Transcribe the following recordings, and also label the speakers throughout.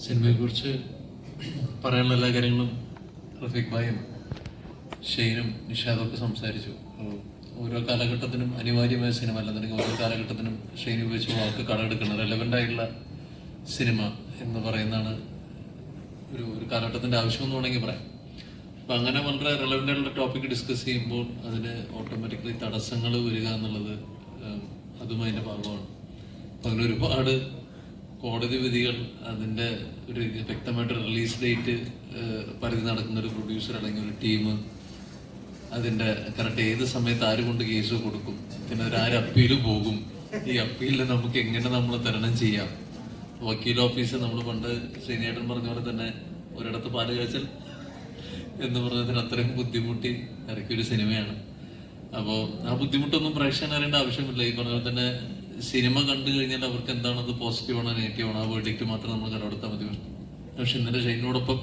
Speaker 1: സിനിമയെക്കുറിച്ച് പറയാനുള്ള എല്ലാ കാര്യങ്ങളും റഫീഖ് ഭായും ഷെയ്നും നിഷാദൊക്കെ സംസാരിച്ചു. ഓരോ കാലഘട്ടത്തിനും അനിവാര്യമായ സിനിമ അല്ലെന്നുണ്ടെങ്കിൽ ഓരോ കാലഘട്ടത്തിനും ഷെയ്ൻ ഉപയോഗിച്ച് വാക്ക് കടമെടുക്കണം. റെലവൻ്റ് ആയിട്ടുള്ള സിനിമ എന്ന് പറയുന്നതാണ് ഒരു കാലഘട്ടത്തിൻ്റെ ആവശ്യം എന്ന് വേണമെങ്കിൽ പറയാം. അപ്പം അങ്ങനെ വളരെ റെലവൻ്റ് ആയിട്ടുള്ള ടോപ്പിക് ഡിസ്കസ് ചെയ്യുമ്പോൾ അതിന് ഓട്ടോമാറ്റിക്കലി തടസ്സങ്ങൾ വരിക എന്നുള്ളത് അതും അതിൻ്റെ ഭാഗമാണ്. അപ്പം അങ്ങനെ ഒരുപാട് കോടതി വിധികൾ, അതിൻ്റെ ഒരു വ്യക്തമായിട്ട് റിലീസ് ഡേറ്റ് പരിധി നടക്കുന്ന ഒരു പ്രൊഡ്യൂസർ അല്ലെങ്കിൽ ഒരു ടീം, അതിൻ്റെ കറക്റ്റ് ഏത് സമയത്ത് ആര് കൊണ്ട് കേസ് കൊടുക്കും, പിന്നെ ആര് അപ്പീൽ പോകും, ഈ അപ്പീലിൽ നമുക്ക് എങ്ങനെ നമ്മൾ തരണം ചെയ്യാം. വക്കീൽ ഓഫീസ് നമ്മൾ പണ്ട് ശ്രീനേട്ടൻ പറഞ്ഞ പോലെ തന്നെ ഒരിടത്ത് പാല് കാച്ചൽ എന്ന് പറഞ്ഞതിന് അത്രയും ബുദ്ധിമുട്ടി ഇറക്കിയൊരു സിനിമയാണ്. അപ്പോൾ ആ ബുദ്ധിമുട്ടൊന്നും പ്രേക്ഷകൻ അറിയേണ്ട ആവശ്യമില്ല. ഈ പറഞ്ഞ പോലെ തന്നെ സിനിമ കണ്ടു കഴിഞ്ഞാൽ അവർക്ക് എന്താണത് പോസിറ്റീവാണോ നെഗറ്റീവാണോ ആ വേർഡിക്റ്റ് മാത്രം നമ്മൾ കടമെടുത്താൽ മതി. പക്ഷെ ഇന്നലെ ഷെയ്നോടൊപ്പം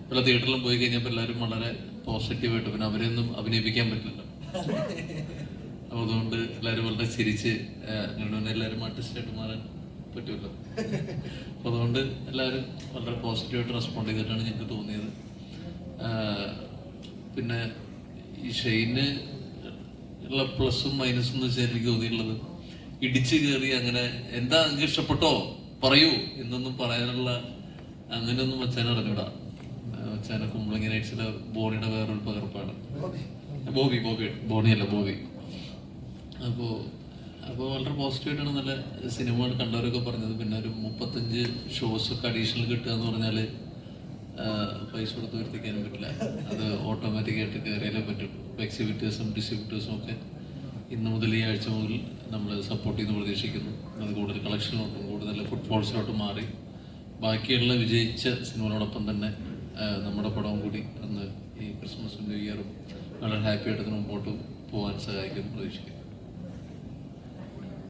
Speaker 1: പല തിയേറ്ററിലും പോയി കഴിഞ്ഞപ്പോൾ എല്ലാവരും വളരെ പോസിറ്റീവായിട്ട്, പിന്നെ അവരെയൊന്നും അഭിനയിപ്പിക്കാൻ പറ്റില്ല. അപ്പോൾ അതുകൊണ്ട് എല്ലാവരും വളരെ ചിരിച്ച് അങ്ങനെ എല്ലാവരും ആർട്ടിസ്റ്റായിട്ട് മാറാൻ പറ്റുമല്ലോ. അപ്പോൾ അതുകൊണ്ട് എല്ലാവരും വളരെ പോസിറ്റീവായിട്ട് റെസ്പോണ്ട് ചെയ്തിട്ടാണ് ഞങ്ങൾക്ക് തോന്നിയത്. പിന്നെ ഈ ഷെയ്ന് ഉള്ള പ്ലസും മൈനസും എന്ന് വെച്ചാൽ എനിക്ക് തോന്നിയിട്ടുള്ളത്, ഇടിച്ചു കയറി അങ്ങനെ എന്താ നിങ്ങൾക്ക് ഇഷ്ടപ്പെട്ടോ പറയൂ എന്നൊന്നും പറയാനുള്ള അങ്ങനെയൊന്നും മച്ചാനെ അറിഞ്ഞൂടാ. മച്ചാനെ കുമ്പളങ്ങി നൈറ്റ്സിലെ ബോണിയുടെ വേറൊരു പകർപ്പാണ്. ബോണിയല്ല ബോബി. അപ്പോൾ വളരെ പോസിറ്റീവായിട്ടാണ് നല്ല സിനിമകൾ കണ്ടവരൊക്കെ പറഞ്ഞത്. പിന്നെ ഒരു 35 ഷോസൊക്കെ അഡീഷണൽ കിട്ടുക എന്ന് പറഞ്ഞാൽ പൈസ കൊടുത്ത് വരുത്തിക്കാനും പറ്റില്ല. അത് ഓട്ടോമാറ്റിക്കായിട്ട് കയറിയാലേ പറ്റും. എക്സിബിറ്റേഴ്സും ഡിസ്ട്രിബ്യൂട്ടേഴ്സും ഒക്കെ ഇന്ന് മുതൽ ഈ ആഴ്ച മുതൽ നമ്മൾ സപ്പോർട്ട് ചെയ്യുന്ന പ്രതീക്ഷിക്കുന്നു. അത് കൂടുതൽ കളക്ഷനിലോട്ടും കൂടുതൽ ഫുട്ഫോൾസിലോട്ടും മാറി ബാക്കിയുള്ള വിജയിച്ച സിനിമകളോടൊപ്പം തന്നെ നമ്മുടെ പടവും കൂടി അന്ന് ഈ ക്രിസ്മസും ന്യൂ ഇയറും വളരെ ഹാപ്പി ആയിട്ട് മുമ്പോട്ട് പോകാൻ സഹായിക്കുമെന്ന് പ്രതീക്ഷിക്കുന്നു.